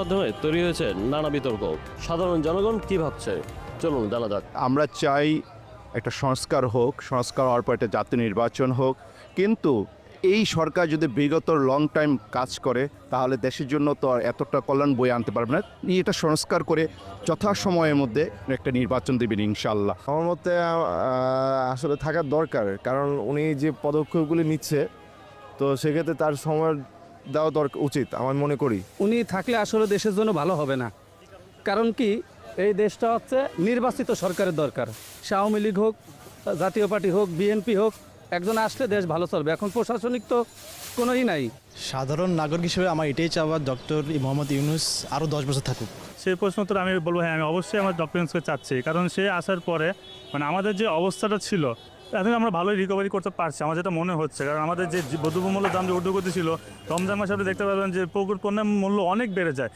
মাধ্যমে তৈরি হয়েছে নানা বিতর্ক। সাধারণ জনগণ কি ভাবছে চলুন জানা যাক। আমরা চাই একটা সংস্কার হোক, সংস্কার হওয়ার পর একটা জাতীয় নির্বাচন হোক, কিন্তু এই সরকার যদি বিগত লং টাইম কাজ করে তাহলে দেশের জন্য তো আর এতটা কল্যাণ বয়ে আনতে পারবে না। এটা সংস্কার করে যথাসময়ের মধ্যে একটা নির্বাচন দেবেন ইনশাল্লাহ। আমার মতে আসলে থাকার দরকার, কারণ উনি যে পদক্ষেপগুলি নিচ্ছে তো সেক্ষেত্রে তার সময় দেওয়া দরকার উচিত আমি মনে করি। উনি থাকলে আসলে দেশের জন্য ভালো হবে না। কারণ কি, এই দেশটা হচ্ছে নির্বাচিত সরকারের দরকার। সে আওয়ামী লীগ হোক, জাতীয় পার্টি হোক, বিএনপি হোক, একজন আসলে দেশ ভালো চলবে। এখন প্রশাসনিক তো কোনোই নাই। সাধারণ নাগরিক হিসেবে আমার এটাই চাওয়া, ডক্টর মোহাম্মদ ইউনূস আরও 10 বছর থাকুক। সেই প্রশ্ন তো আমি বলবো হ্যাঁ, আমি অবশ্যই আমার ডক্টর ইউনূসকে চাচ্ছি, কারণ সে আসার পরে মানে আমাদের যে অবস্থাটা ছিল এখন আমরা ভালোই রিকভারি করতে পারছি আমার যেটা মনে হচ্ছে। কারণ আমাদের যে দ্রব্যমূল্যের দাম যে ঊর্ধ্বগতি ছিল, রমজান মাসে আপনি দেখতে পাবেন যে পণ্যের মূল্য অনেক বেড়ে যায়,